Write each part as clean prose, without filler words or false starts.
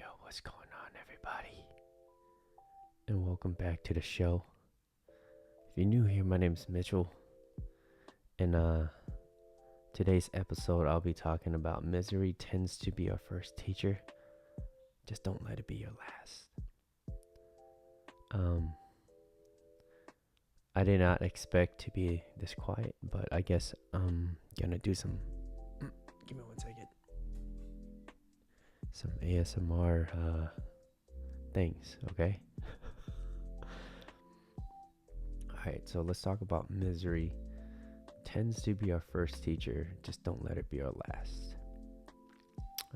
Yo, what's going on, everybody? And welcome back to the show. If you're new here, my name is Mitchell. And today's episode, I'll be talking about misery tends to be our first teacher. Just don't let it be your last. I did not expect to be this quiet, but I guess I'm gonna do some. Give me 1 second. Some ASMR things, okay? Alright, so let's talk about misery. Tends to be our first teacher. Just don't let it be our last.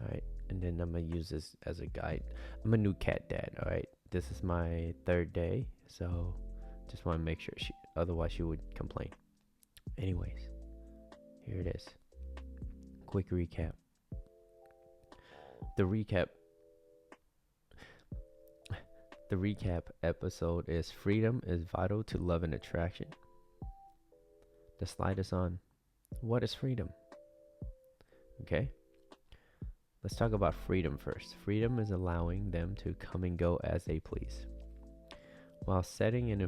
Alright, and then I'm gonna use this as a guide. I'm a new cat dad, alright? This is my third day, so just want to make sure otherwise she would complain. Anyways, here it is. Quick recap. The recap episode is freedom is vital to love and attraction. The slide is on. What is freedom? Okay. Let's talk about freedom first. Freedom is allowing them to come and go as they please, while setting and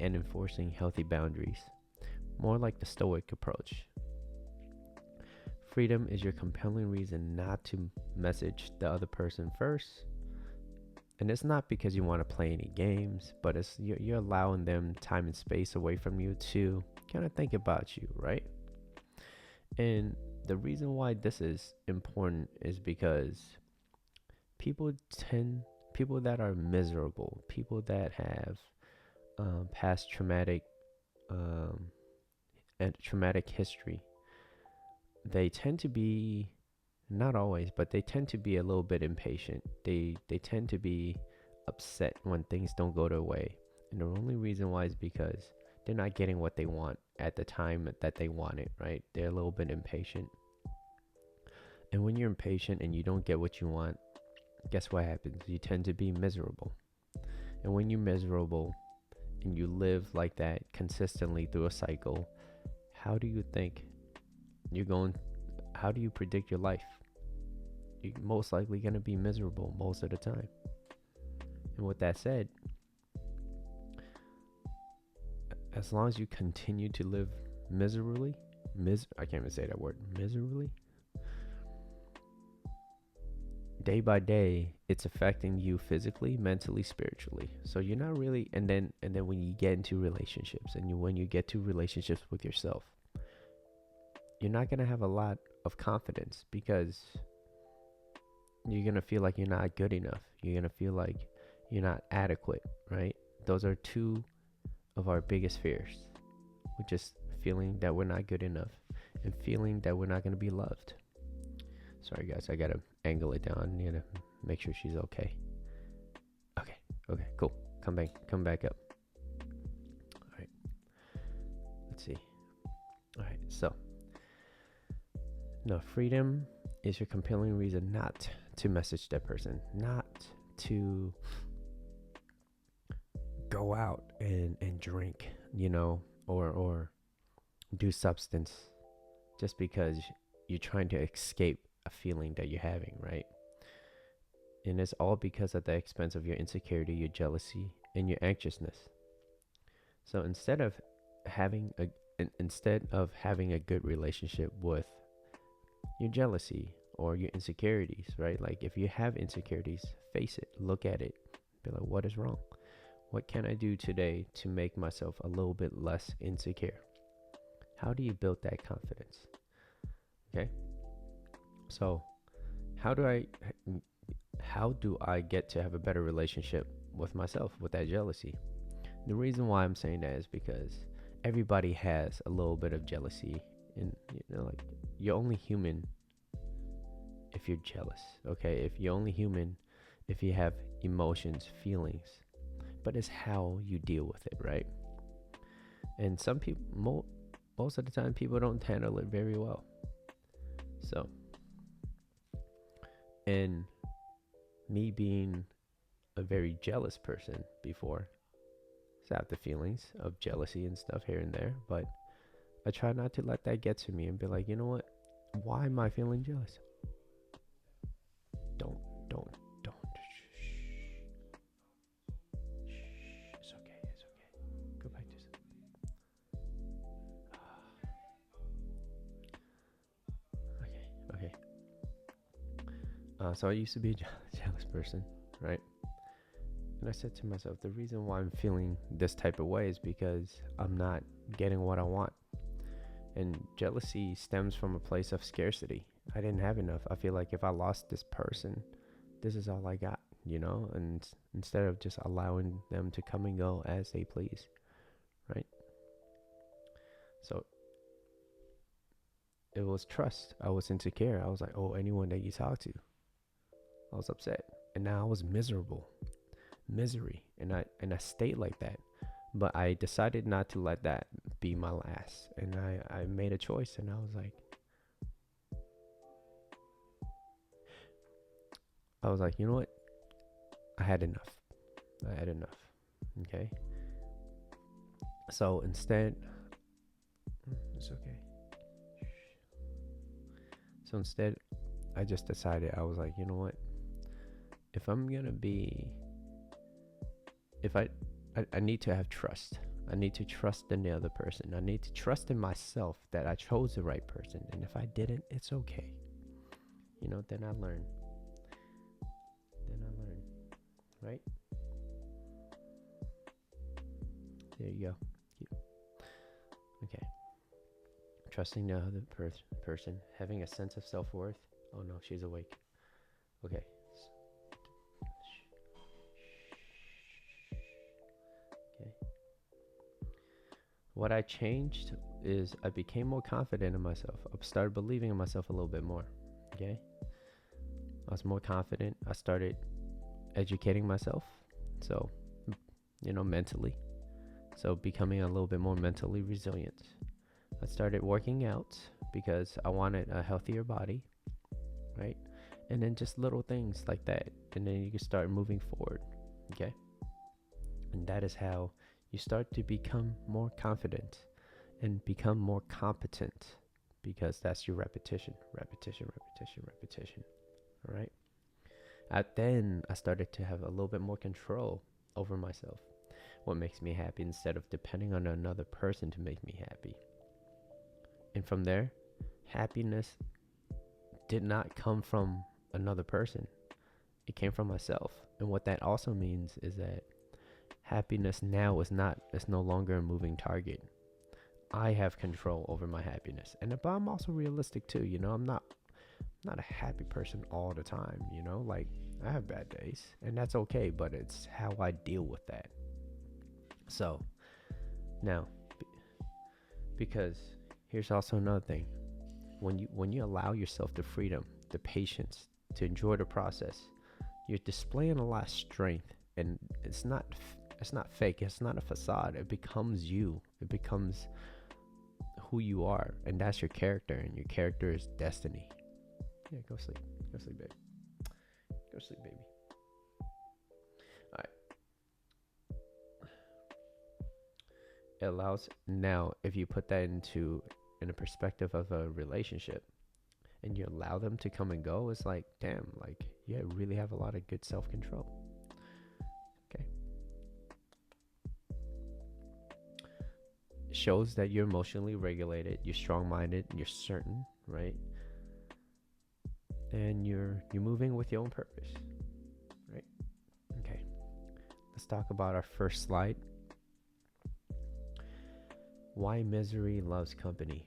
enforcing healthy boundaries, more like the Stoic approach. Freedom is your compelling reason not to message the other person first. And it's not because you want to play any games, but you're allowing them time and space away from you to kind of think about you, right? And the reason why this is important is because people that are miserable, people that have past traumatic and traumatic history, they tend to be, not always, but they tend to be a little bit impatient. They tend to be upset when things don't go their way. And the only reason why is because they're not getting what they want at the time that they want it, right? They're a little bit impatient. And when you're impatient and you don't get what you want, guess what happens? You tend to be miserable. And when you're miserable and you live like that consistently through a cycle, how do you think how do you predict your life? You're most likely going to be miserable most of the time. And with that said, as long as you continue to live miserably, I can't even say that word, miserably, day by day, it's affecting you physically, mentally, spiritually. So you're not really, and then when you get into relationships, when you get to relationships with yourself, you're not going to have a lot of confidence because you're going to feel like you're not good enough. You're going to feel like you're not adequate, right? Those are two of our biggest fears, which is feeling that we're not good enough and feeling that we're not going to be loved. Sorry, guys, I got to angle it down, make sure she's okay. Okay, cool. Come back up. All right. Let's see. All right, so. No, freedom is your compelling reason not to message that person, not to go out and drink, or do substance just because you're trying to escape a feeling that you're having, right? And it's all because at the expense of your insecurity, your jealousy, and your anxiousness. So instead of having a good relationship with your jealousy or your insecurities, right? Like if you have insecurities, face it, look at it, be like, what is wrong? What can I do today to make myself a little bit less insecure? How do you build that confidence? Okay. So how do I get to have a better relationship with myself, with that jealousy? The reason why I'm saying that is because everybody has a little bit of jealousy, and like, you're only human if you're jealous, okay? You're only human if you have emotions, feelings, but it's how you deal with it, right? And some people, most of the time, people don't handle it very well. So, and me being a very jealous person before, so I have the feelings of jealousy and stuff here and there, but I try not to let that get to me and be like, you know what? Why am I feeling jealous? don't, don't, don't. Shh. It's okay. It's okay. Go back to sleep. Okay. Okay. So I used to be a jealous person, right? And I said to myself, the reason why I'm feeling this type of way is because I'm not getting what I want. And jealousy stems from a place of scarcity. I didn't have enough. I feel like if I lost this person, this is all I got, and instead of just allowing them to come and go as they please, right? So it was trust. I was insecure. I was like, oh, anyone that you talk to, I was upset. And now I was misery. And I stayed like that. But I decided not to let that be my last. And I made a choice, and I was like, you know what? I had enough. Okay. So instead, it's okay. So instead, I just decided, I was like, you know what? If I'm going to be, if I need to have trust. I need to trust in the other person. I need to trust in myself that I chose the right person. And if I didn't, it's okay. Then I learn. Right? There you go. Okay. Trusting the other person, having a sense of self-worth. Oh no, she's awake. Okay. Okay. What I changed is I became more confident in myself. I started believing in myself a little bit more. Okay. I was more confident. I started educating myself. So, mentally. So becoming a little bit more mentally resilient. I started working out because I wanted a healthier body, right? And then just little things like that. And then you can start moving forward, okay? And that is how you start to become more confident and become more competent, because that's your repetition, all right? Then I started to have a little bit more control over myself, what makes me happy, instead of depending on another person to make me happy. And from there, happiness did not come from another person. It came from myself. And what that also means is that happiness now is no longer a moving target. I have control over my happiness. But I'm also realistic too, I'm not a happy person all the time, like I have bad days, and that's okay, but it's how I deal with that. So now, because here's also another thing. When you allow yourself the freedom, the patience to enjoy the process, you're displaying a lot of strength, and it's not fake. It's not a facade. It becomes you. It becomes who you are, and that's your character, and your character is destiny. Yeah, go sleep, baby. Go sleep, baby. All right. It allows, now if you put that in a perspective of a relationship, and you allow them to come and go, it's like, damn, like, you really have a lot of good self-control. Okay. It shows that you're emotionally regulated, you're strong-minded, you're certain, right? And you're moving with your own purpose, right? Okay. Let's talk about our first slide. Why misery loves company,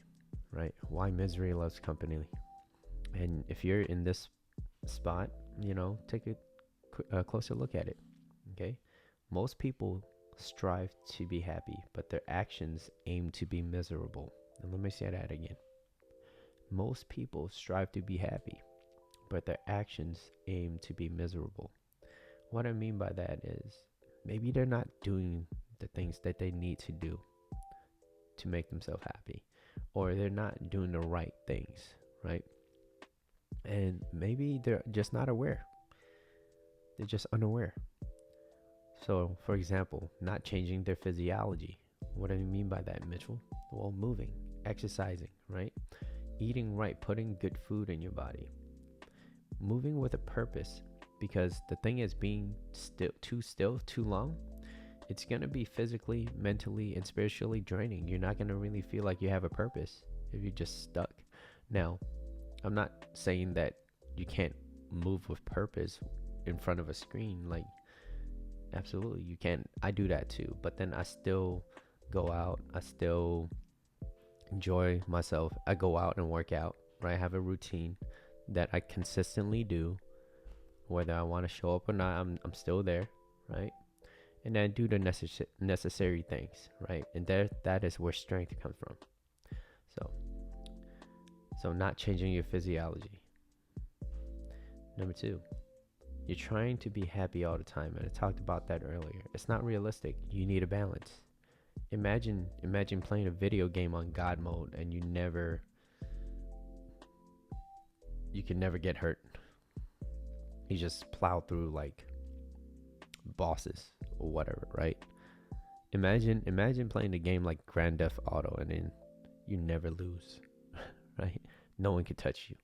right? Why misery loves company. And if you're in this spot, take a closer look at it, okay? Most people strive to be happy, but their actions aim to be miserable. And let me say that again. Most people strive to be happy, but their actions aim to be miserable. What I mean by that is, maybe they're not doing the things that they need to do to make themselves happy, or they're not doing the right things, right? And maybe they're just not aware. They're just unaware. So, for example, not changing their physiology. What do you mean by that, Mitchell? Well, moving, exercising, right? Eating right, putting good food in your body. moving with a purpose, because the thing is, being still too long, it's going to be physically, mentally, and spiritually draining. You're not going to really feel like you have a purpose if you're just stuck. Now, I'm not saying that you can't move with purpose in front of a screen. Like, absolutely, you can. I do that too. But then I still go out. I still enjoy myself. I go out and work out, right? I have a routine that I consistently do. Whether I want to show up or not, I'm still there, right? And then do the necessary things, right? And that is where strength comes from. So not changing your physiology. Number 2, you're trying to be happy all the time, and I talked about that earlier. It's not realistic. You need a balance. Imagine playing a video game on God mode, and you can never get hurt. You just plow through like bosses or whatever, right? Imagine playing a game like Grand Theft Auto, and then you never lose, right? No one can touch you.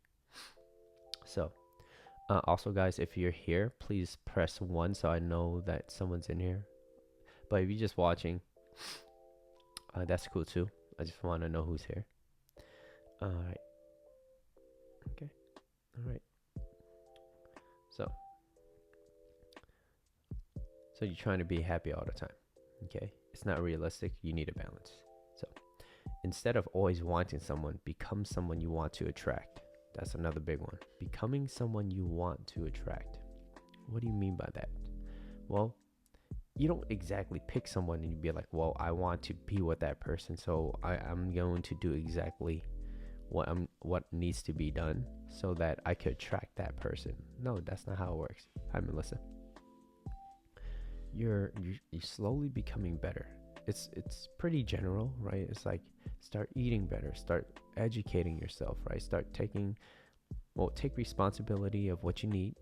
So, also, guys, if you're here, please press 1 so I know that someone's in here. But if you're just watching, that's cool too. I just want to know who's here. All right. Okay. All right. So you're trying to be happy all the time. Okay. It's not realistic. You need a balance. So instead of always wanting someone, become someone you want to attract. That's another big one. Becoming someone you want to attract. What do you mean by that? Well, you don't exactly pick someone and you be like, well, I want to be with that person, so I'm going to do exactly what needs to be done so that I could attract that person. No, that's not how it works. Hi, Melissa. You're slowly becoming better. It's pretty general, right? It's like, start eating better, start educating yourself, right? Take responsibility of what you need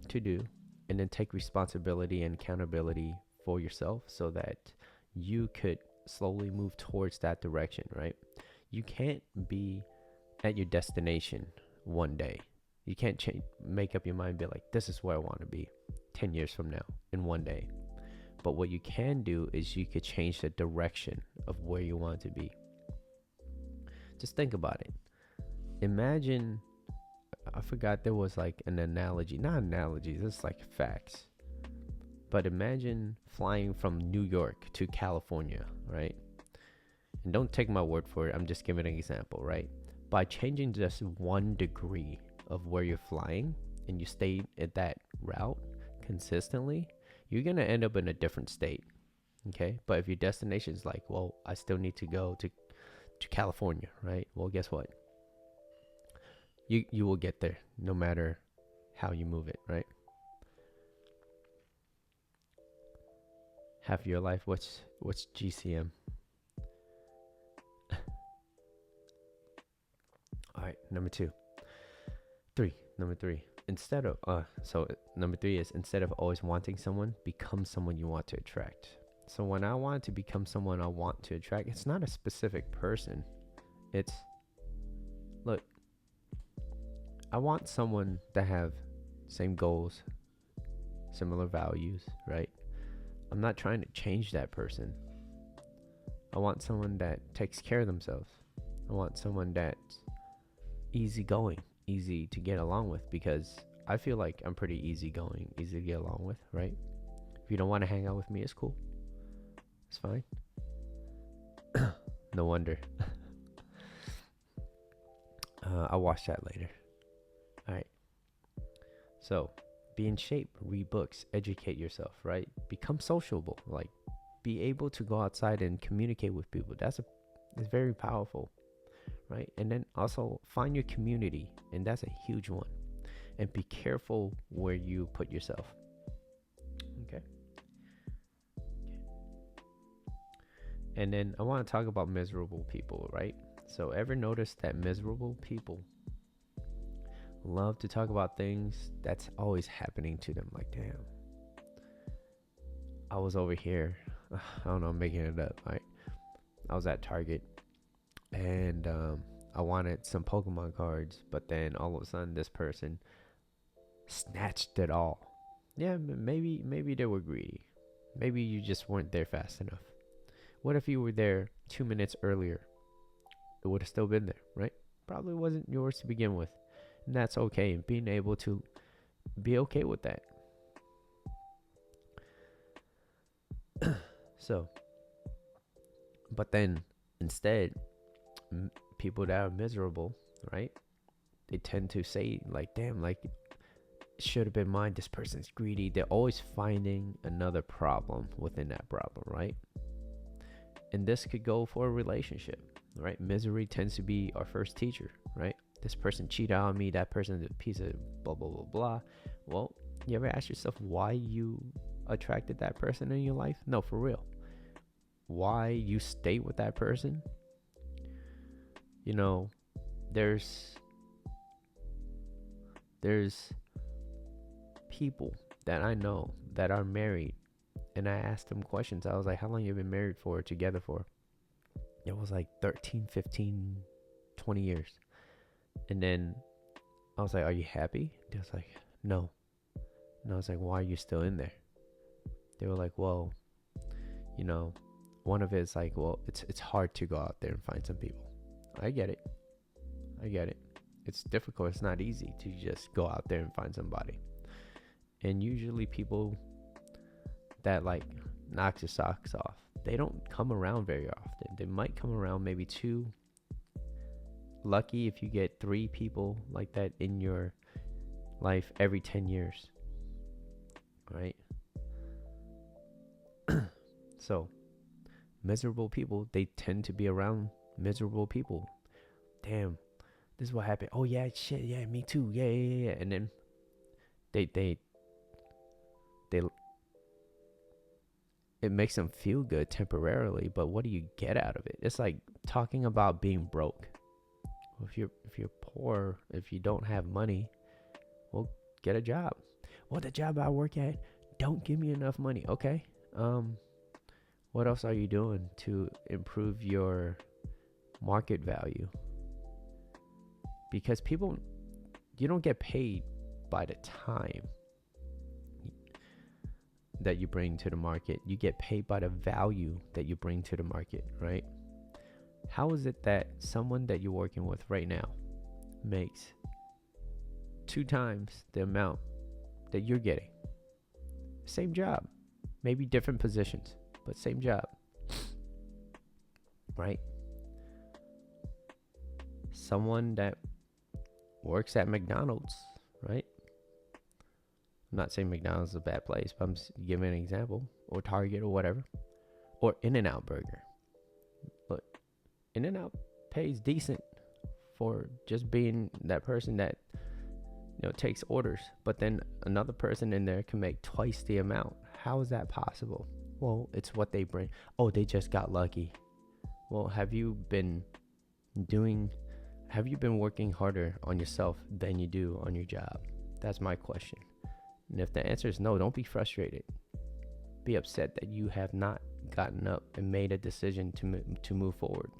to do, and then take responsibility and accountability for yourself so that you could slowly move towards that direction, right? You can't be at your destination one day. You can't make up your mind and be like, this is where I want to be 10 years from now in one day. But what you can do is you could change the direction of where you want to be. Just think about it. Imagine, I forgot there was like an analogy, not analogies, it's like facts. But imagine flying from New York to California, right? And don't take my word for it, I'm just giving an example, right? By changing just 1 degree of where you're flying and you stay at that route consistently, you're going to end up in a different state, okay? But if your destination is like, well, I still need to go to California, right? Well, guess what? You will get there no matter how you move it, right? Half your life, what's GCM? All right, number 3. Instead of number 3 is, instead of always wanting someone, become someone you want to attract. So when I want to become someone I want to attract, it's not a specific person. It's, look, I want someone that have same goals, similar values, right? I'm not trying to change that person. I want someone that takes care of themselves. I want someone that's easygoing, easy to get along with, because I feel like I'm pretty easygoing, easy to get along with, right? If you don't want to hang out with me, it's cool. It's fine. No wonder. I'll watch that later. All right. So, be in shape, read books, educate yourself, right? Become sociable, like be able to go outside and communicate with people. It's very powerful, right? And then also find your community, and that's a huge one. And be careful where you put yourself. Okay. And then I want to talk about miserable people, right? So ever notice that miserable people love to talk about things that's always happening to them? Like, damn, I was over here, I don't know, I'm making it up, right? I was at Target and I wanted some Pokemon cards, but then all of a sudden this person snatched it all. Yeah, maybe they were greedy. Maybe you just weren't there fast enough. What if you were there 2 minutes earlier? It would have still been there, right? Probably wasn't yours to begin with. And that's okay. And being able to be okay with that. So, but then instead, people that are miserable, right? They tend to say, like, damn, like, it should have been mine. This person's greedy. They're always finding another problem within that problem, right? And this could go for a relationship, right? Misery tends to be our first teacher, right? This person cheated on me. That person's a piece of blah, blah, blah, blah. Well, you ever ask yourself why you attracted that person in your life? No, for real. Why you stay with that person? You know, there's people that I know that are married, and I asked them questions. I was like, how long you been married for, together for? It was like 13, 15, 20 years. And then I was like, are you happy? They was like, no. And I was like, why are you still in there? They were like, well, you know, one of it is like, well, it's hard to go out there and find some people. I get it. It's difficult. It's not easy to just go out there and find somebody. And usually people that like knocks your socks off, they don't come around very often. They might come around maybe 2. Lucky if you get 3 people like that in your life every 10 years. Right? So, miserable people, they tend to be around miserable people. Damn, this is what happened. Oh yeah, shit, yeah, me too. Yeah. And then they it makes them feel good temporarily, but what do you get out of it? It's like talking about being broke. If you're poor, if you don't have money, well, get a job. Well, the job I work at don't give me enough money. Okay. What else are you doing to improve your market value? Because you don't get paid by the time that you bring to the market. You get paid by the value that you bring to the market, right? How is it that someone that you're working with right now makes 2 times the amount that you're getting? Same job, maybe different positions, but same job, right? Someone that works at McDonald's, right? I'm not saying McDonald's is a bad place, but I'm giving an example. Or Target or whatever. Or In-N-Out Burger. Look, In-N-Out pays decent for just being that person that, you know, takes orders. But then another person in there can make twice the amount. How is that possible? Well, it's what they bring. Oh, they just got lucky. Well, have you been working harder on yourself than you do on your job? That's my question. And if the answer is no, don't be frustrated. Be upset that you have not gotten up and made a decision to move forward.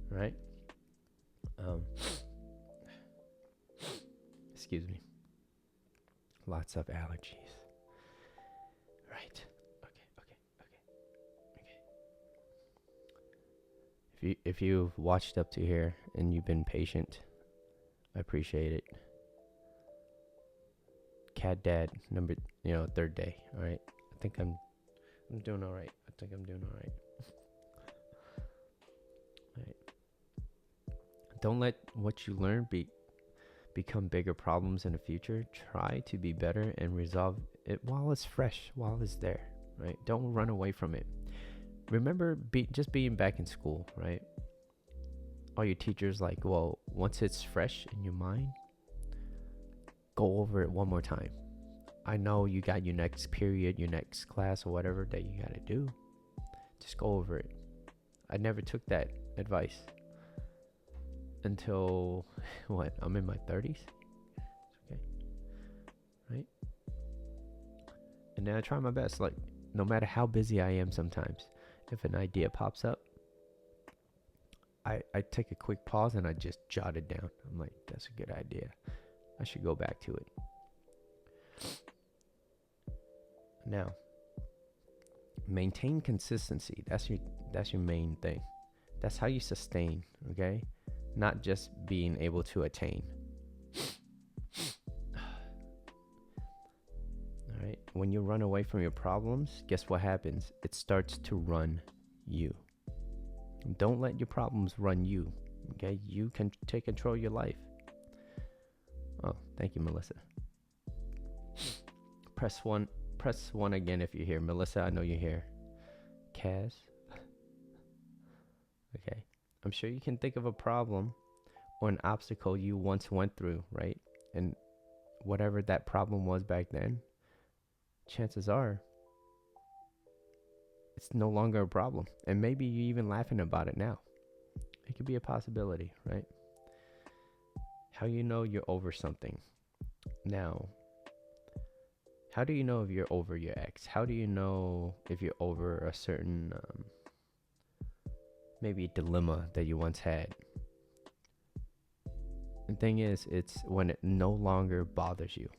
Right? Excuse me. Lots of allergies. Right. Okay. If you've watched up to here and you've been patient, I appreciate it. Cat dad, third day. All right. I think I'm doing all right. All right. Don't let what you learn become bigger problems in the future. Try to be better and resolve it while it's fresh, while it's there, right? Don't run away from it. Remember just being back in school, right? All your teachers like, well, once it's fresh in your mind, go over it one more time. I know you got your next period, your next class or whatever that you got to do. Just go over it. I never took that advice until I'm in my 30s. Okay. Right? And then I try my best, like, no matter how busy I am sometimes, if an idea pops up, I take a quick pause and I just jot it down. I'm like, that's a good idea. I should go back to it. Now, maintain consistency. That's your main thing. That's how you sustain, okay? Not just being able to attain. All right. When you run away from your problems, guess what happens? It starts to run you. Don't let your problems run you. Okay? You can take control of your life. Oh, thank you, Melissa. Press one again if you're here. Melissa, I know you're here. Kaz. Okay. I'm sure you can think of a problem or an obstacle you once went through, right? And whatever that problem was back then, chances are it's no longer a problem. And maybe you're even laughing about it now. It could be a possibility, right? How you know you're over something. Now, how do you know if you're over your ex? How do you know if you're over a certain maybe a dilemma that you once had? The thing is, it's when it no longer bothers you.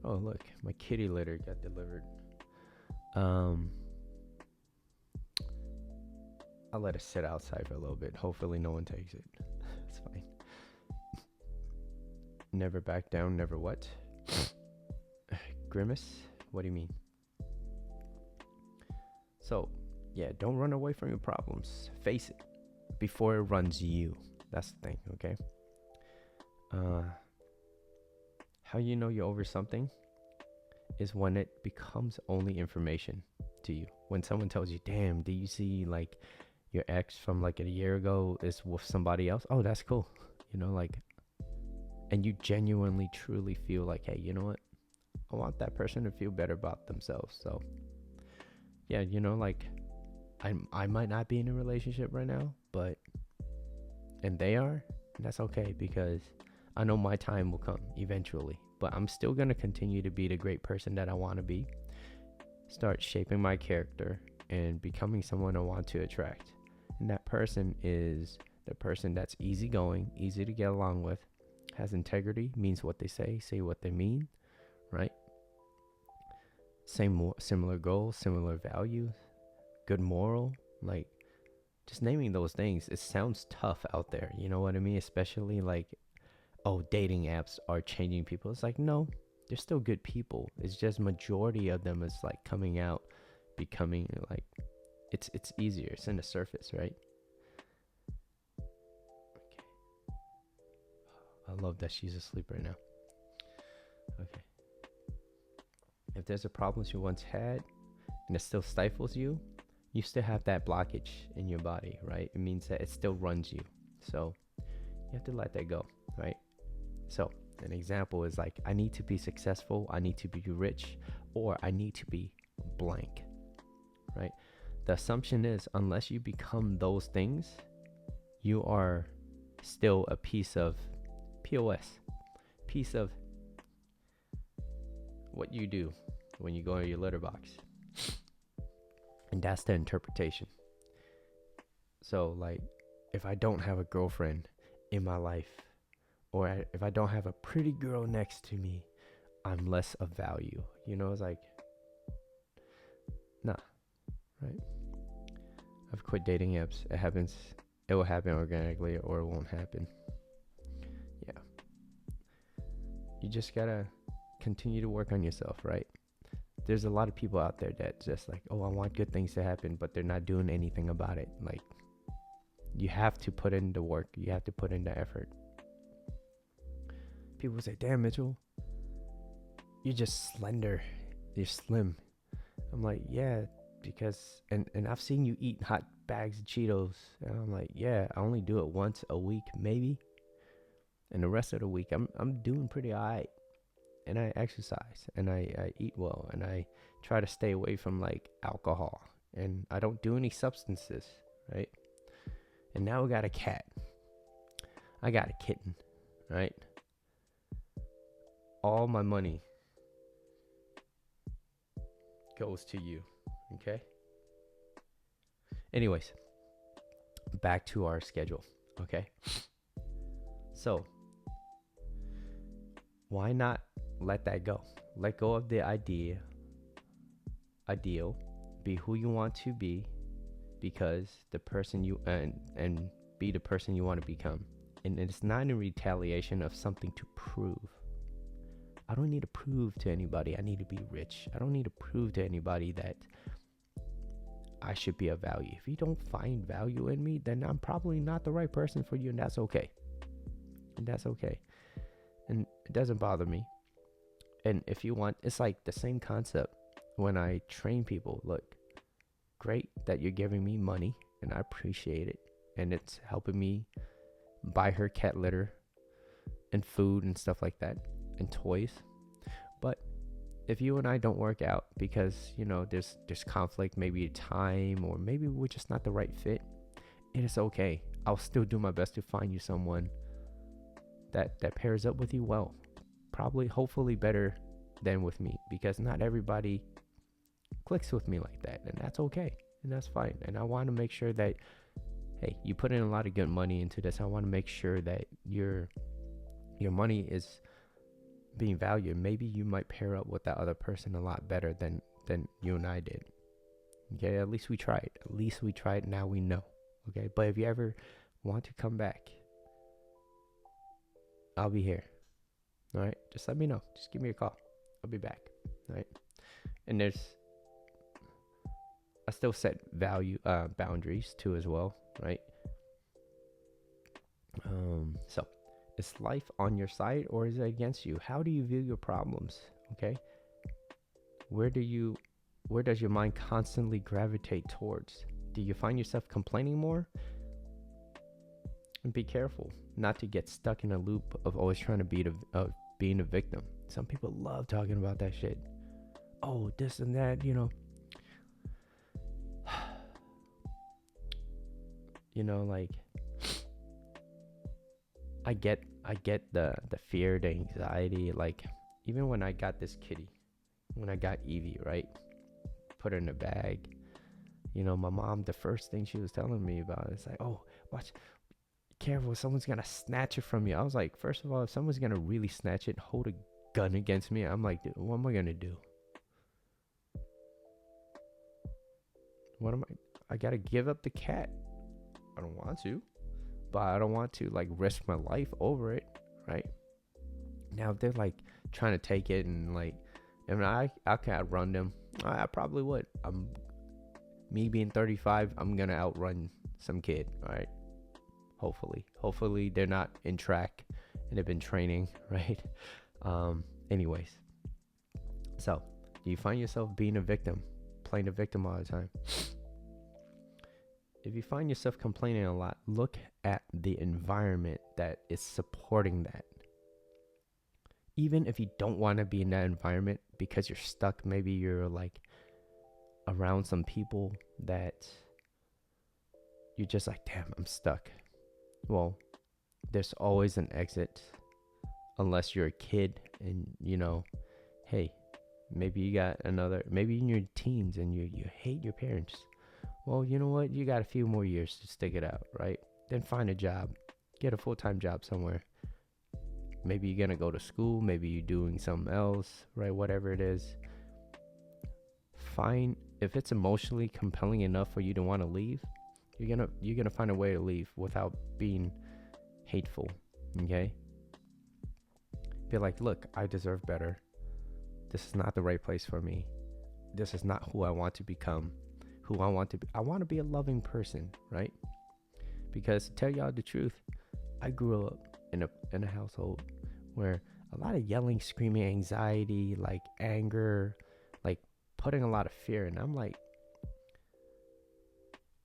Oh, look, my kitty litter got delivered. I'll let it sit outside for a little bit. Hopefully no one takes it. It's fine. Never back down, never what? Grimace? What do you mean? So, yeah, don't run away from your problems. Face it before it runs you. That's the thing, okay? How you know you're over something is when it becomes only information to you. When someone tells you, damn, do you see like your ex from like a year ago is with somebody else? Oh, that's cool. You know, like, and you genuinely, truly feel like, hey, you know what? I want that person to feel better about themselves. So, yeah, you know, like, I might not be in a relationship right now, but, and they are, and that's okay because I know my time will come eventually. But I'm still going to continue to be the great person that I want to be. Start shaping my character and becoming someone I want to attract. And that person is the person that's easygoing, easy to get along with, has integrity, means what they say what they mean, right? Similar goals, similar values, good moral, like just naming those things. It sounds tough out there, you know what I mean? Especially like, oh, dating apps are changing people. It's like, no, they're still good people. It's just majority of them is like coming out, becoming like, it's easier. It's in the surface, right? Okay. I love that she's asleep right now. Okay. If there's a problem you once had and it still stifles you, you still have that blockage in your body, right? It means that it still runs you. So you have to let that go, right? So an example is like, I need to be successful, I need to be rich, or I need to be blank, right? The assumption is unless you become those things, you are still a piece of POS, piece of what you do when you go to your litter box. And that's the interpretation. So like, if I don't have a girlfriend in my life, or if I don't have a pretty girl next to me, I'm less of value. You know, it's like, nah, right? I've quit dating apps. It will happen organically or it won't happen. Yeah. You just gotta continue to work on yourself, right? There's a lot of people out there that just like, oh, I want good things to happen, but they're not doing anything about it. Like, you have to put in the work. You have to put in the effort. People say, damn, Mitchell, you're just slender. You're slim. I'm like, yeah, because, and I've seen you eat hot bags of Cheetos. And I'm like, yeah, I only do it once a week, maybe. And the rest of the week, I'm doing pretty all right. And I exercise and I eat well and I try to stay away from like alcohol and I don't do any substances, right? And now I got a cat. I got a kitten, right? All my money goes to you, okay? Anyways, back to our schedule, okay? So, why not let that go? Let go of the ideal, be who you want to be, because the person you and be the person you want to become. And it's not in retaliation of something to prove. I don't need to prove to anybody I need to be rich. I don't need to prove to anybody that I should be of value. If you don't find value in me, then I'm probably not the right person for you, and that's okay. And that's okay. And it doesn't bother me. And if you want, it's like the same concept when I train people. Look, great that you're giving me money, and I appreciate it. And it's helping me buy her cat litter and food and stuff like that and toys. But if you and I don't work out because, there's conflict, maybe time, or maybe we're just not the right fit, it is okay. I'll still do my best to find you someone that pairs up with you well. Probably, hopefully better than with me, because not everybody clicks with me like that, and that's okay, and that's fine. And I want to make sure that, hey, you put in a lot of good money into this. I want to make sure that your money is being valued. Maybe you might pair up with that other person a lot better than you and I did. Okay, at least we tried. Now we know. Okay, but if you ever want to come back, I'll be here. All right, just let me know. Just give me a call. I'll be back. All right, and I still set boundaries too as well. Right. So is life on your side or is it against you? How do you view your problems? Okay. Where does your mind constantly gravitate towards? Do you find yourself complaining more? And be careful not to get stuck in a loop of always trying to be being a victim. Some people love talking about that shit. Oh, this and that, like, I get the fear, the anxiety. Like, even when I got this kitty, when I got Evie, right? Put her in a bag. My mom, the first thing she was telling me about is like, oh, watch, careful, someone's gonna snatch it from you. I was like, first of all, if someone's gonna really snatch it, hold a gun against me, I'm like, dude, what am I gonna do? I gotta give up the cat. I don't want to, but I don't want to like risk my life over it, right? Now if they're like trying to take it and like, I can outrun them, I probably would. Me being 35, I'm gonna outrun some kid, all right? Hopefully they're not in track and they've been training, right? Anyways, so do you find yourself being a victim, playing a victim all the time? If you find yourself complaining a lot, look at the environment that is supporting that. Even if you don't want to be in that environment because you're stuck, maybe you're like around some people that you're just like, damn, I'm stuck. Well, there's always an exit, unless you're a kid and hey, maybe you got maybe in your teens and you hate your parents. Well, you know what? You got a few more years to stick it out, right? Then find a job. Get a full-time job somewhere. Maybe you're going to go to school. Maybe you're doing something else, right? Whatever it is. If it's emotionally compelling enough for you to want to leave, you're gonna find a way to leave without being hateful, okay? Be like, look, I deserve better. This is not the right place for me. This is not who I want to become. Who I want to be. I want to be a loving person, right? Because to tell y'all the truth, I grew up in a household where a lot of yelling, screaming, anxiety, like anger, like putting a lot of fear. And I'm like,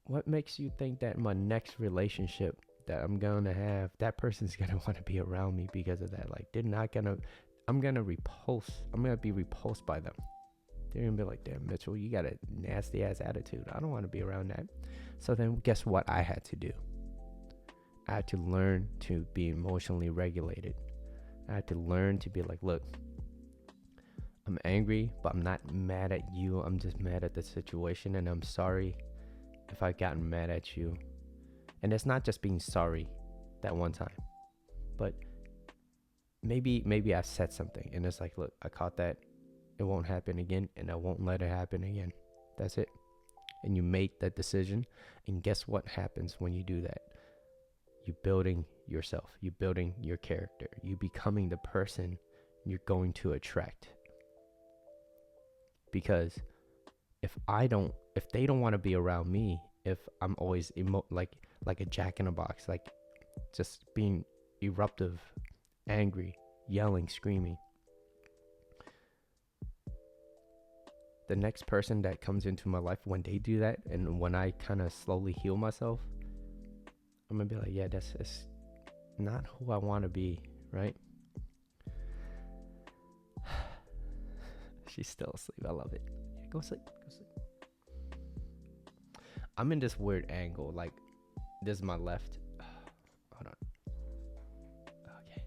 what makes you think that my next relationship that I'm gonna have, that person's gonna want to be around me because of that? Like, I'm gonna be repulsed by them. They're gonna be like, damn, Mitchell, you got a nasty ass attitude. I don't want to be around that. So then guess what I had to do? I had to learn to be emotionally regulated. I had to learn to be like, look, I'm angry, but I'm not mad at you. I'm just mad at the situation, and I'm sorry if I've gotten mad at you. And it's not just being sorry that one time, but maybe I said something and it's like, look, I caught that. It won't happen again, and I won't let it happen again. That's it. And you make that decision, and guess what happens when you do that? You building yourself, you building your character, you becoming the person you're going to attract. Because if they don't want to be around me, if I'm always like a jack in a box, like just being eruptive, angry, yelling, screaming, the next person that comes into my life, when they do that, and when I kind of slowly heal myself, I'm gonna be like, yeah, that's not who I want to be, right? She's still asleep. I love it. Yeah, go sleep. Go sleep. I'm in this weird angle. Like, this is my left. Hold on. Okay.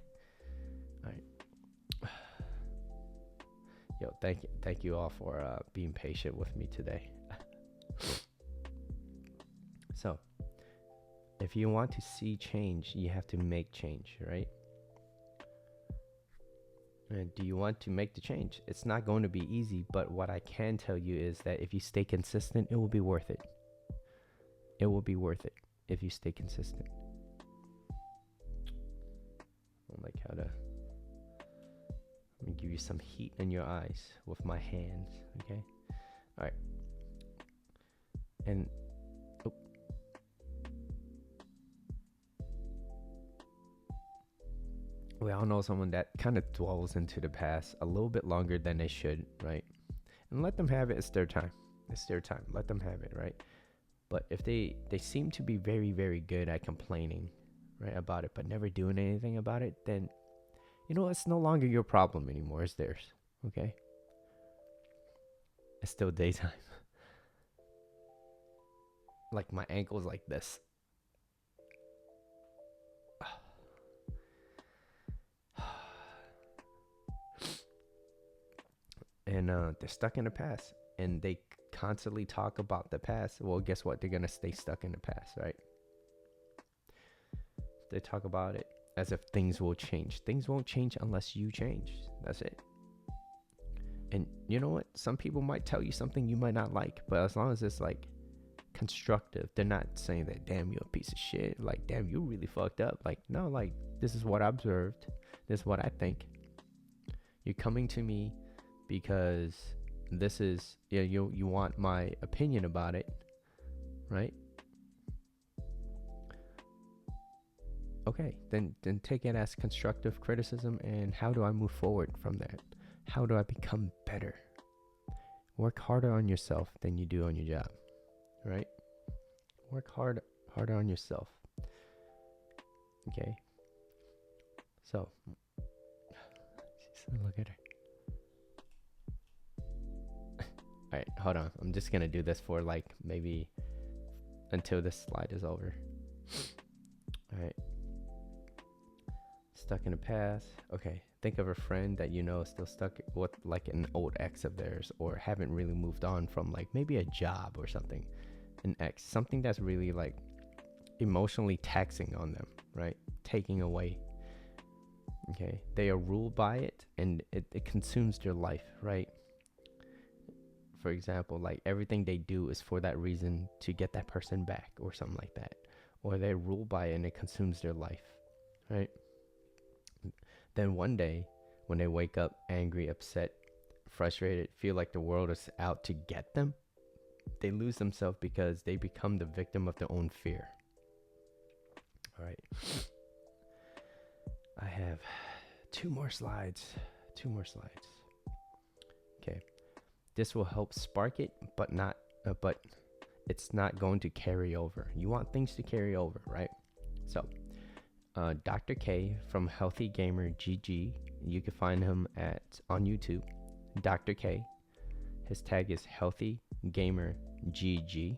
All right. Yo, thank you all for being patient with me today. So, if you want to see change, you have to make change, right? And do you want to make the change? It's not going to be easy, but what I can tell you is that if you stay consistent, it will be worth it. It will be worth it if you stay consistent. I don't like how to. Let me give you some heat in your eyes with my hands, okay? All right. And we all know someone that kind of dwells into the past a little bit longer than they should, right? And let them have it. It's their time. It's their time. Let them have it, right? But if they seem to be very, very good at complaining, right, about it, but never doing anything about it, then, you know, it's no longer your problem anymore. It's theirs, okay? It's still daytime. Like, my ankle's like this. And they're stuck in the past. And they constantly talk about the past. Well, guess what? They're going to stay stuck in the past, right? They talk about it as if things will change. Things won't change unless you change. That's it. And you know what? Some people might tell you something you might not like, but as long as it's like constructive, they're not saying that, damn, you're a piece of shit. Like, damn, you really fucked up. Like, no, like, this is what I observed. This is what I think. You're coming to me because this is, yeah, you want my opinion about it, right? Okay, then take it as constructive criticism, and how do I move forward from that? How do I become better? Work harder on yourself than you do on your job, right? Work harder on yourself. Okay. So, look at her. All right, hold on. I'm just gonna do this for like maybe until this slide is over. All right. Stuck in the past. Okay. Think of a friend that you know is still stuck with like an old ex of theirs, or haven't really moved on from like maybe a job or something. An ex, something that's really like emotionally taxing on them, right? Taking away. Okay. They are ruled by it, and it consumes their life, right? For example, like everything they do is for that reason, to get that person back or something like that. Or they're ruled by it and it consumes their life, right? Then one day, when they wake up angry, upset, frustrated, feel like the world is out to get them, they lose themselves because they become the victim of their own fear. All right. I have two more slides. Okay. This will help spark it, but it's not going to carry over. You want things to carry over, right? So, Dr. K from Healthy Gamer GG, you can find him on YouTube. Dr. K, his tag is Healthy Gamer GG. He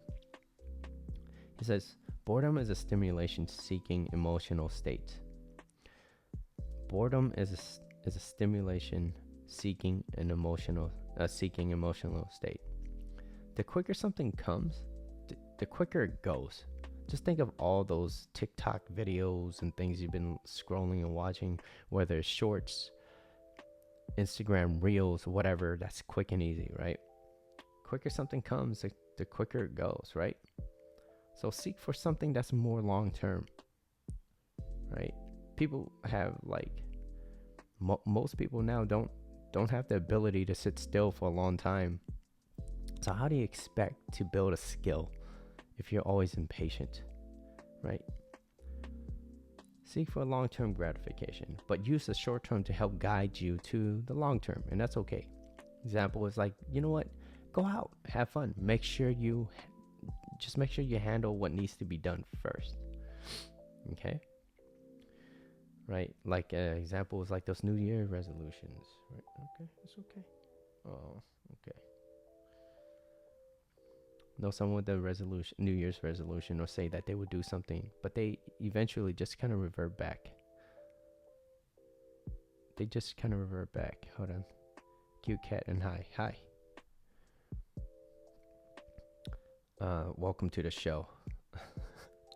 says, boredom is a stimulation-seeking emotional state. Boredom is a stimulation-seeking an emotional state. The quicker something comes, the quicker it goes. Just think of all those TikTok videos and things you've been scrolling and watching, whether it's shorts, Instagram reels, whatever, that's quick and easy, right? Quicker something comes, the quicker it goes, right? So seek for something that's more long term, right? People have like most people now don't have the ability to sit still for a long time. So how do you expect to build a skill if you're always impatient, right? Seek for long-term gratification, but use the short-term to help guide you to the long-term, and that's okay. Example is like, you know what? Go out, have fun. Make sure you handle what needs to be done first. Okay? Right? Like example is like those New Year resolutions. Right? Okay, it's okay. Oh, okay. Know someone with a resolution, New Year's resolution, or say that they would do something, but they eventually just kind of revert back. They just kind of revert back. Hold on. Cute cat and hi. Welcome to the show.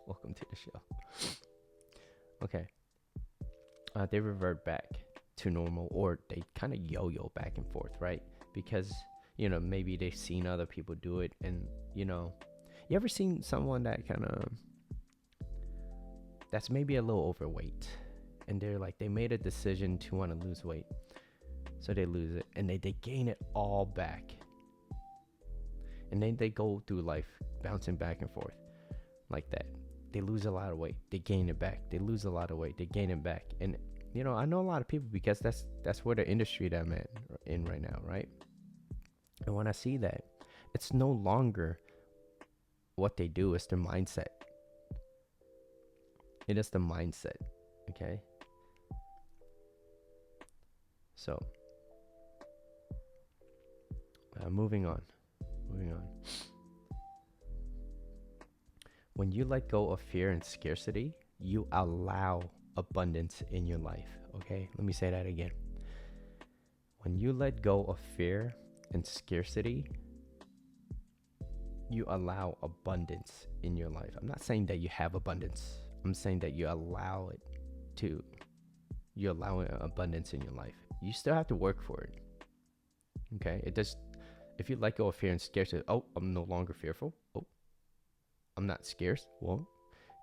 Welcome to the show. Okay. They revert back to normal, or they kind of yo-yo back and forth, right? Because maybe they've seen other people do it, and you ever seen someone that kind of that's maybe a little overweight, and they're like, they made a decision to want to lose weight, so they lose it, and they gain it all back, and then they go through life bouncing back and forth like that. They lose a lot of weight, they gain it back, they lose a lot of weight, they gain it back. And I know a lot of people, because that's where the industry that I'm in right now, right? And when I see that, it's no longer what they do, it's their mindset. It is the mindset. Okay. So moving on. When you let go of fear and scarcity, you allow abundance in your life. Okay, let me say that again. When you let go of fear and scarcity, you allow abundance in your life. I'm not saying that you have abundance. I'm saying that you allow abundance in your life. You still have to work for it. Okay, if you let go of fear and scarcity, I'm no longer fearful. I'm not scarce. Well,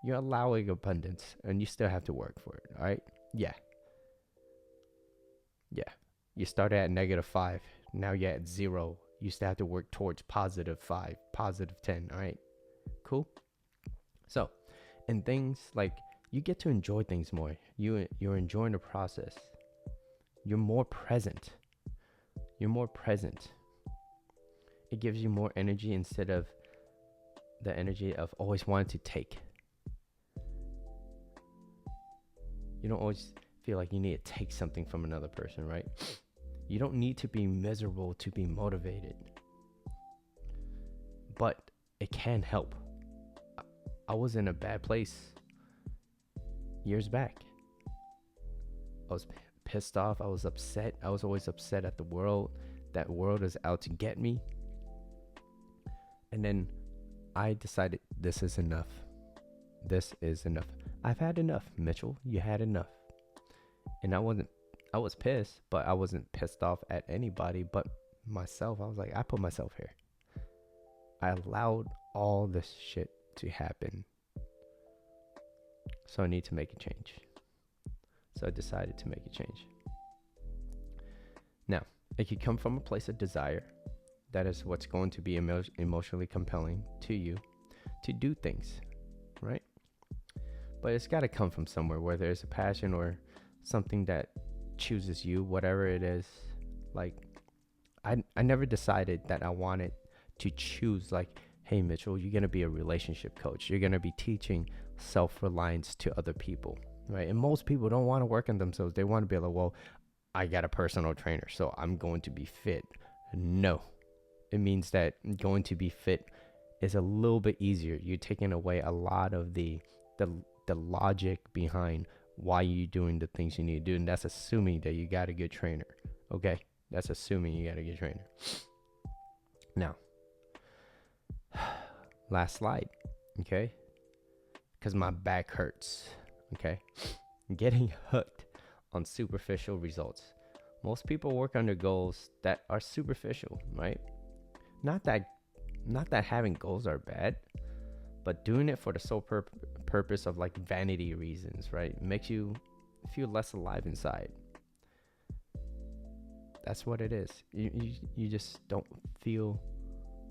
you're allowing abundance, and you still have to work for it. All right. Yeah. You started at -5. Now you're at 0. You still have to work towards +5, +10. All right. Cool. So, and things like, you get to enjoy things more. You're enjoying the process. You're more present. It gives you more energy instead of the energy of always wanting to take. You don't always feel like you need to take something from another person, right? You don't need to be miserable to be motivated. But it can help. I was in a bad place years back. I was pissed off. I was upset. I was always upset at the world. That world is out to get me. And then I decided, this is enough. I've had enough, Mitchell. You had enough. And I was pissed, but I wasn't pissed off at anybody but myself. I was like, I put myself here. I allowed all this shit to happen. So I need to make a change. So I decided to make a change. Now, it could come from a place of desire. That is what's going to be emotionally compelling to you to do things, right? But it's got to come from somewhere, where there's a passion or something that chooses you, whatever it is. Like, I never decided that I wanted to choose, like, hey, Mitchell, you're going to be a relationship coach. You're going to be teaching self-reliance to other people, right? And most people don't want to work on themselves. They want to be like, well, I got a personal trainer, so I'm going to be fit. No. It means that going to be fit is a little bit easier. You're taking away a lot of the logic behind why you're doing the things you need to do. And that's assuming that you got a good trainer. Okay? That's assuming you got a good trainer. Now, last slide. Okay? because my back hurts. Okay. Getting hooked on superficial results. Most people work under goals that are superficial, right? Not that having goals are bad, but doing it for the sole purpose of like vanity reasons, right? Makes you feel less alive inside. That's what it is. You just don't feel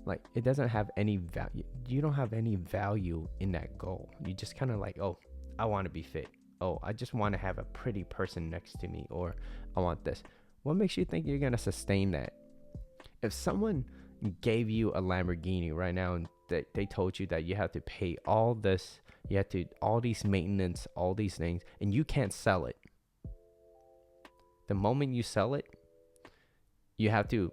like it doesn't have any value. You don't have any value in that goal. You just kind of like, oh, I want to be fit. Oh, I just want to have a pretty person next to me, or I want this. What makes you think you're going to sustain that? If someone gave you a Lamborghini right now and they told you that you have to pay all this, you have to all these maintenance, all these things, and you can't sell it. The moment you sell it, you have to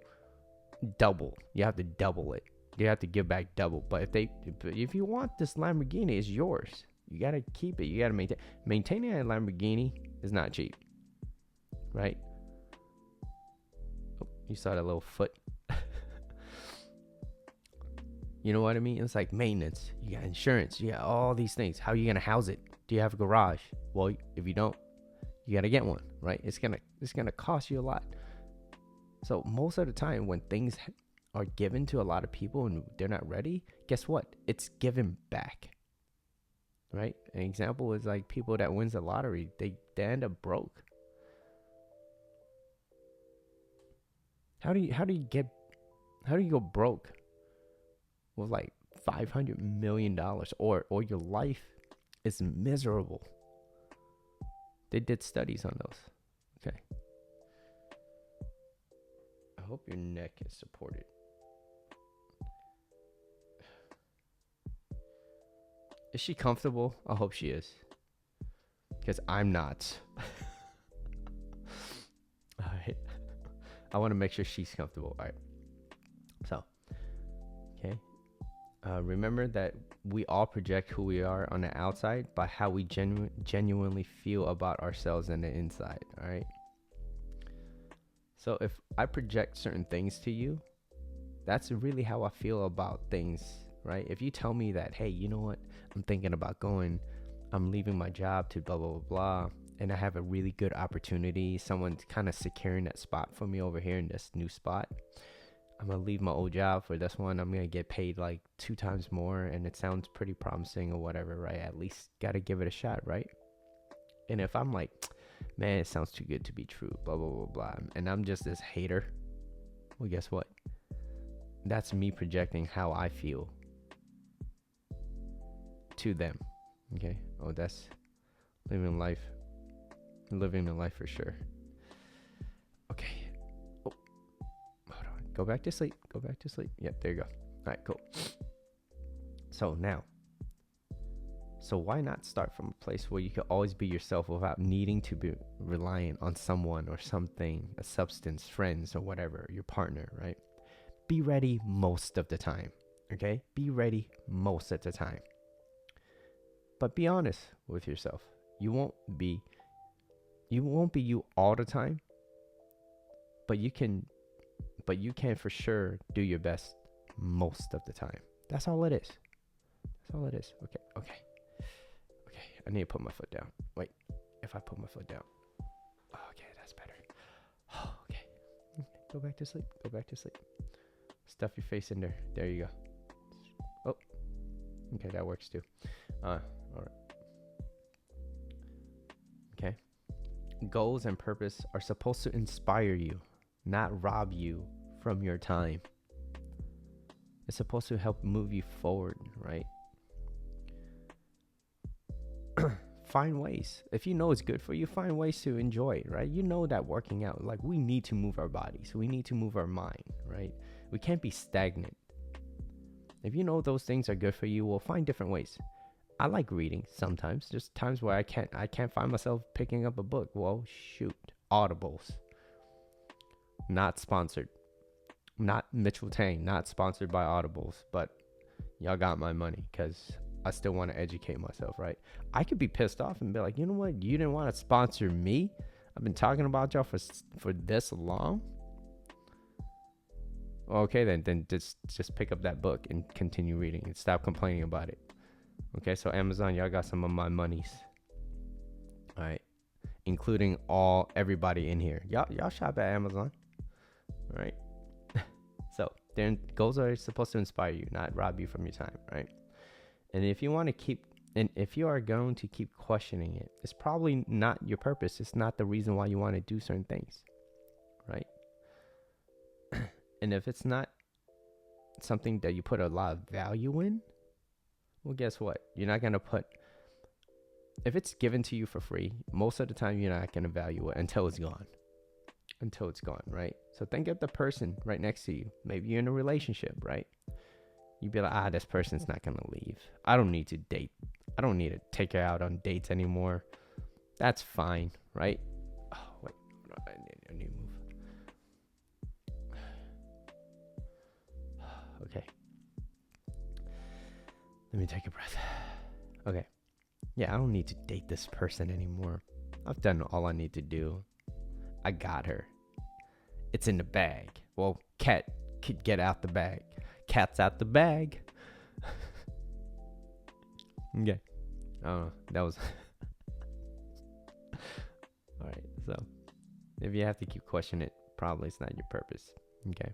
double. You have to double it. You have to give back double. But if you want this Lamborghini, it's yours. You gotta keep it. You gotta maintain. Maintaining a Lamborghini is not cheap, right? Oh, you saw that little foot. You know what I mean? It's like maintenance. You got insurance. You got all these things. How are you gonna house it? Do you have a garage? Well, if you don't, you gotta get one, right? It's gonna cost you a lot. So most of the time, when things are given to a lot of people and they're not ready, guess what? It's given back, right? An example is like people that wins the lottery. They end up broke. How do you go broke with like $500 million, or your life is miserable? They did studies on those. Okay. I hope your neck is supported. Is she comfortable? I hope she is, because I'm not. All right. I want to make sure she's comfortable. All right. So, okay. Remember that we all project who we are on the outside by how we genuinely feel about ourselves on the inside. All right. So if I project certain things to you, that's really how I feel about things, right? If you tell me that, hey, you know what? I'm thinking about I'm leaving my job to blah, blah, blah, blah, and I have a really good opportunity. Someone's kind of securing that spot for me over here in this new spot. I'm going to leave my old job for this one. I'm going to get paid like 2 times more, and it sounds pretty promising or whatever, right? At least got to give it a shot, right? And if I'm like, man, it sounds too good to be true, blah, blah, blah, blah, and I'm just this hater, well, guess what? That's me projecting how I feel to them. Okay? Oh, that's living the life for sure. Okay. Oh, hold on. Go back to sleep. Yep, there you go. All right, cool. So why not start from a place where you can always be yourself without needing to be reliant on someone or something, a substance, friends, or whatever, your partner, right? Be ready most of the time, okay? Be ready most of the time. But be honest with yourself. You won't be you all the time, but you can for sure do your best most of the time. That's all it is. Okay. I need to put my foot down. Wait, if I put my foot down. Okay, that's better. Okay. Go back to sleep. Stuff your face in there. There you go. Oh. Okay, that works too. All right. Okay. Goals and purpose are supposed to inspire you, not rob you from your time. It's supposed to help move you forward, right? Find ways. If you know it's good for you, find ways to enjoy it, right? You know that working out, like, we need to move our bodies. We need to move our mind, right? We can't be stagnant. If you know those things are good for you, well, find different ways. I like reading sometimes. Just times where I can't find myself picking up a book. Well, shoot. Audibles. Not sponsored. Not Mitchell Tang. Not sponsored by Audibles. But y'all got my money, because I still want to educate myself, right? I could be pissed off and be like, you know what? You didn't want to sponsor me? I've been talking about y'all for this long? Okay, then just pick up that book and continue reading and stop complaining about it. Okay, so Amazon, y'all got some of my monies. All right, including everybody in here. Y'all shop at Amazon, right? So their goals are supposed to inspire you, not rob you from your time, right? And if you want to keep, and if you are going to keep questioning it, it's probably not your purpose. It's not the reason why you want to do certain things, right? And if it's not something that you put a lot of value in, well, guess what? You're not going to put, if it's given to you for free, most of the time you're not going to value it until it's gone. Until it's gone, right? So think of the person right next to you. Maybe you're in a relationship, right? You'd be like, this person's not going to leave. I don't need to date. I don't need to take her out on dates anymore. That's fine, right? Oh, wait. I need to move. Okay. Let me take a breath. Okay. Yeah, I don't need to date this person anymore. I've done all I need to do. I got her. It's in the bag. Well, cat, get out the bag. Cat's out the bag. Okay. That was... Alright, so if you have to keep questioning it, probably it's not your purpose. Okay.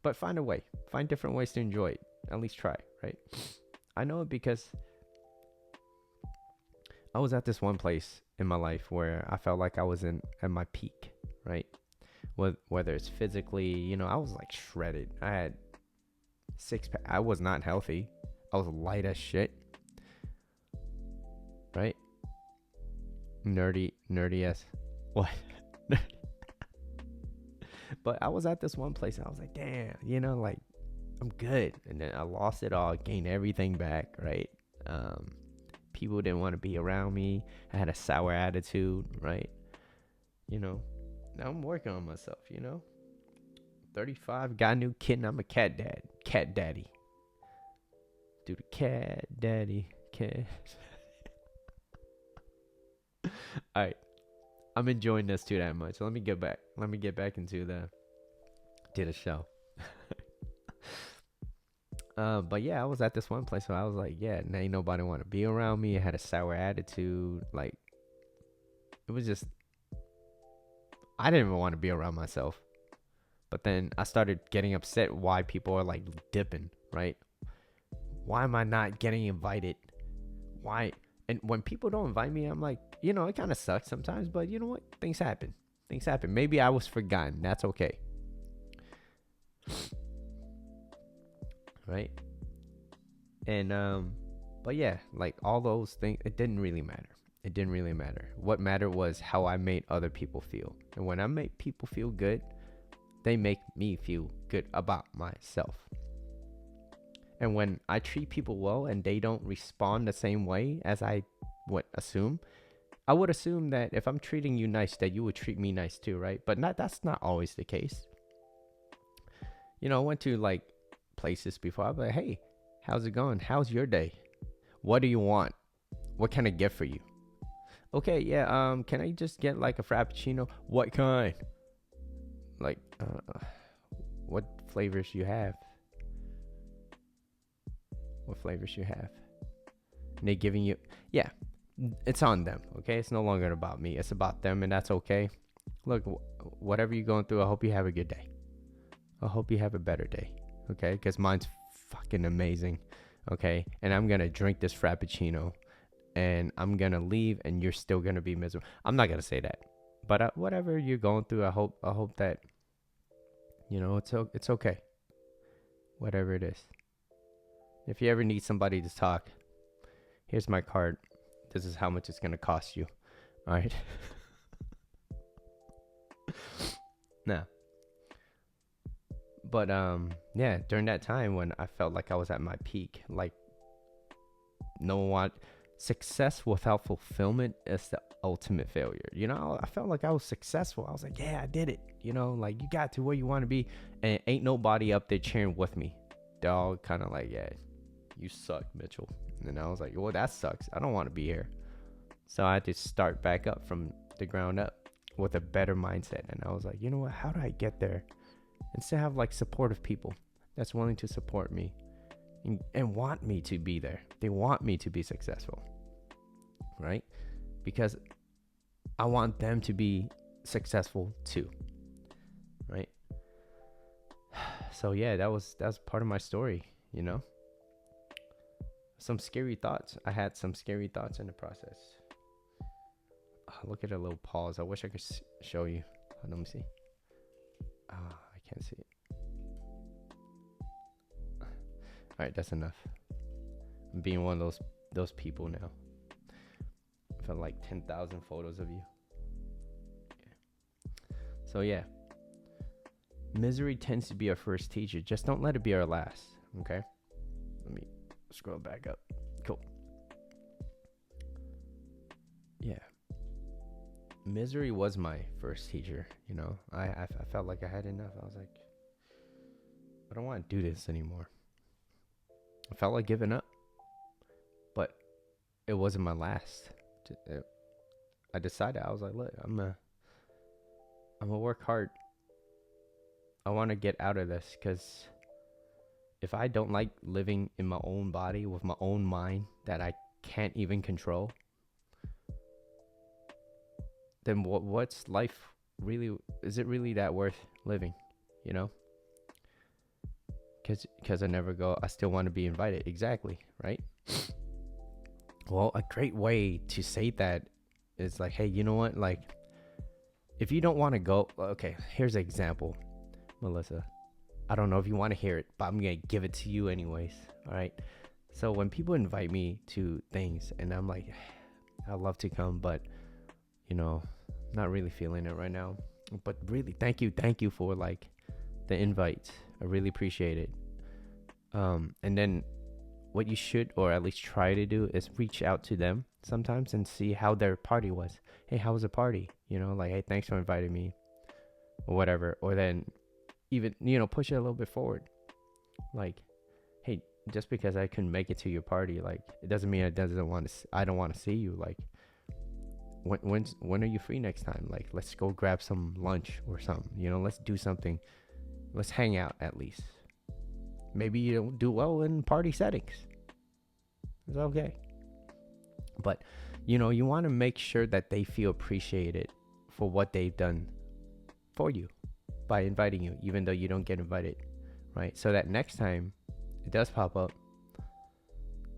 But find a way. Find different ways to enjoy it. At least try, right? I know it because I was at this one place in my life where I felt like I was at my peak, right? Whether it's physically, I was like shredded. I had six-pack. I was not healthy. I was light as shit, right? Nerdy as what? But I was at this one place and I was like, damn, like I'm good. And then I lost it all, gained everything back, right? People didn't want to be around me. I had a sour attitude, right? Now I'm working on myself, 35, got a new kid, and I'm a cat daddy. Do the cat daddy, cat. All right, I'm enjoying this too that much. Let me get back into the show. But yeah, I was at this one place where I was like, yeah, ain't nobody want to be around me. I had a sour attitude. Like, it was just, I didn't even want to be around myself. But then I started getting upset why people are like dipping, right? Why am I not getting invited? Why? And when people don't invite me, I'm like, it kind of sucks sometimes, but you know what? Things happen. Maybe I was forgotten. That's okay. Right? And, but yeah, like all those things, it didn't really matter. What mattered was how I made other people feel. And when I make people feel good, they make me feel good about myself. And when I treat people well and they don't respond the same way as I would assume, I would assume that if I'm treating you nice, that you would treat me nice too, right? But that's not always the case. I went to like places before. I'm like, hey, how's it going? How's your day? What do you want? What can I get for you? Okay, yeah, can I just get like a frappuccino? What kind? Like, what flavors you have? What flavors you have? And they giving you, yeah, it's on them, okay? It's no longer about me. It's about them, and that's okay. Look, whatever you're going through, I hope you have a good day. I hope you have a better day, okay? Because mine's fucking amazing, okay? And I'm going to drink this frappuccino, and I'm going to leave, and you're still going to be miserable. I'm not going to say that. But whatever you're going through, I hope that, it's okay. Whatever it is. If you ever need somebody to talk, here's my card. This is how much it's going to cost you. All right? Now. But, yeah, during that time when I felt like I was at my peak, like, no one success without fulfillment is the ultimate failure. I felt like I was successful. I was like, yeah, I did it. Like you got to where you want to be, and ain't nobody up there cheering with me. They're all kind of like, yeah, you suck, Mitchell. And I was like, well, that sucks. I don't want to be here. So I had to start back up from the ground up with a better mindset. And I was like, you know what? How do I get there? And to have like supportive people that's willing to support me, and want me to be there. They want me to be successful, right? Because I want them to be successful too, right? So yeah, that's part of my story, you know. Some scary thoughts. I had some scary thoughts in the process. Look at a little pause. I wish I could show you. Let me see. I can't see it. All right, that's enough. I'm being one of those people now. I felt like 10,000 photos of you. Yeah. So yeah, misery tends to be our first teacher. Just don't let it be our last. Okay. Let me scroll back up. Cool. Yeah. Misery was my first teacher. You know, I felt like I had enough. I was like, I don't want to do this anymore. I felt like giving up, but it wasn't my last. I decided, I was like, look, I'm gonna work hard. I want to get out of this, because if I don't like living in my own body with my own mind that I can't even control, then what's life really? Is it really that worth living? You know? Because I never go. I still want to be invited. Exactly, right? Well, a great way to say that is like, hey, you know what? Like, if you don't want to go, okay, here's an example, Melissa. I don't know if you want to hear it, but I'm going to give it to you anyways. All right. So when people invite me to things and I'm like, I'd love to come, but, you know, not really feeling it right now. But really, thank you for like the invite. I really appreciate it. And then what you should, or at least try to do, is reach out to them sometimes and see how their party was. Hey, how was the party? You know, like, hey, thanks for inviting me, or whatever. Or then even, you know, push it a little bit forward. Like, hey, just because I couldn't make it to your party, like, it doesn't mean I don't want to see you. Like, when are you free next time? Like, let's go grab some lunch or something. You know, let's do something. Let's hang out at least. Maybe you don't do well in party settings. It's okay. But, you know, you want to make sure that they feel appreciated for what they've done for you by inviting you, even though you don't get invited, right? So that next time it does pop up,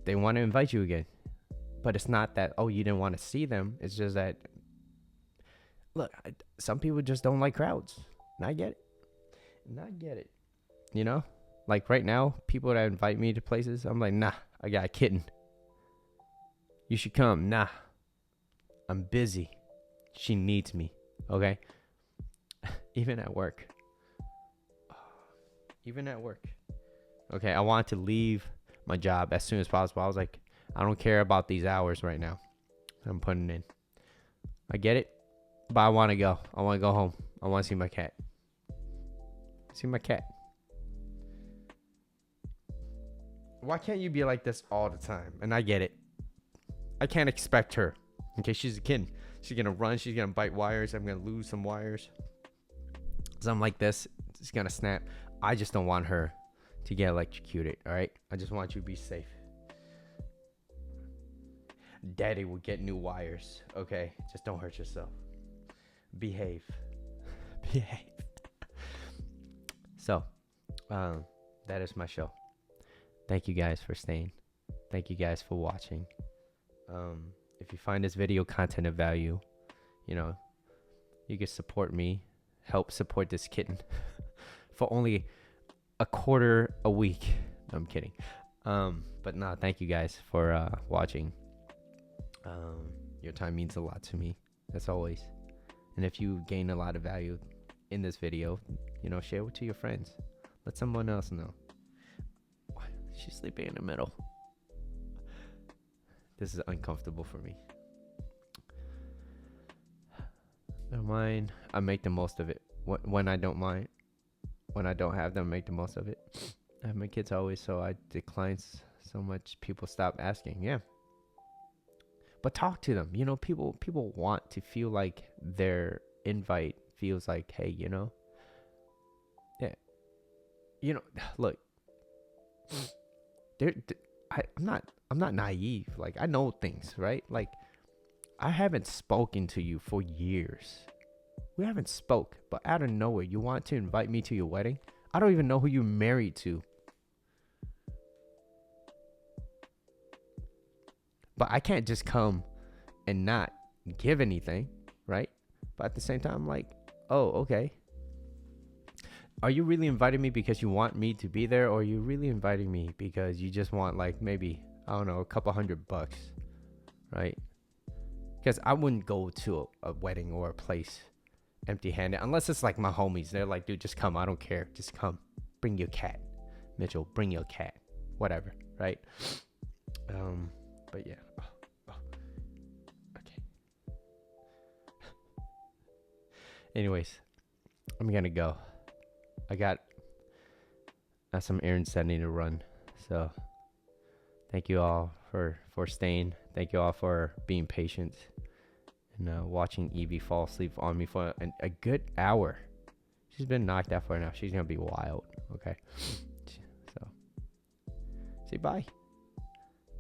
they want to invite you again. But it's not that, oh, you didn't want to see them. It's just that, look, some people just don't like crowds. And I get it. You know? Like right now, people that invite me to places, I'm like, nah, I got a kitten. You should come. Nah, I'm busy. She needs me. Okay? Even at work. Okay, I want to leave my job as soon as possible. I was like, I don't care about these hours right now I'm putting in. I get it, but I want to go. I want to go home. I want to see my cat. Why can't you be like this all the time? And I get it. I can't expect her. Okay, she's a kid. She's going to run. She's going to bite wires. I'm going to lose some wires. Something like this. It's going to snap. I just don't want her to get electrocuted, all right? I just want you to be safe. Daddy will get new wires, okay? Just don't hurt yourself. Behave. So, that is my show. Thank you guys for staying. Thank you guys for watching. If you find this video content of value, you know, you can support me, help support this kitten for only $0.25 a week. No, I'm kidding. But no, thank you guys for watching. Your time means a lot to me, as always. And if you gain a lot of value in this video, you know, share it to your friends. Let someone else know. She's sleeping in the middle. This is uncomfortable for me. Never mind. I make the most of it. When I don't mind. When I don't have them, make the most of it. I have my kids always, so I decline so much. People stop asking. Yeah. But talk to them. You know, people want to feel like their invite feels like, hey, you know. Yeah. You know, look. I'm not naive. Like, I know things, right? Like, I haven't spoken to you for years. We haven't spoke, but out of nowhere, you want to invite me to your wedding? I don't even know who you're married to. But I can't just come and not give anything, right? But at the same time, I'm like, oh, okay. Are you really inviting me because you want me to be there, or are you really inviting me because you just want, like, maybe, I don't know, a couple $100, right? Because I wouldn't go to a wedding or a place empty-handed unless it's like my homies. They're like, dude, just come. I don't care. Just come. Bring your cat, Mitchell. Bring your cat. Whatever, right? But yeah. Okay. Anyways, I'm gonna go. I got some errands that I need to run. So thank you all for staying. Thank you all for being patient and watching Evie fall asleep on me for a good hour. She's been knocked out for an hour. She's gonna be wild. Okay. So say bye.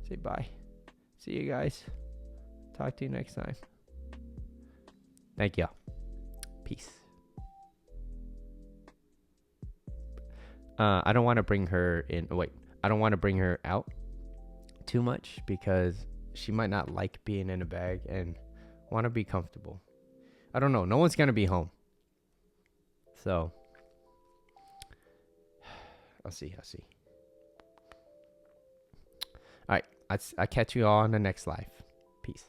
Say bye. See you guys. Talk to you next time. Thank y'all. Peace. I don't want to bring her in. Wait, I don't want to bring her out too much because she might not like being in a bag and want to be comfortable. I don't know. No one's gonna be home, so I'll see. All right, I catch you all on the next live. Peace.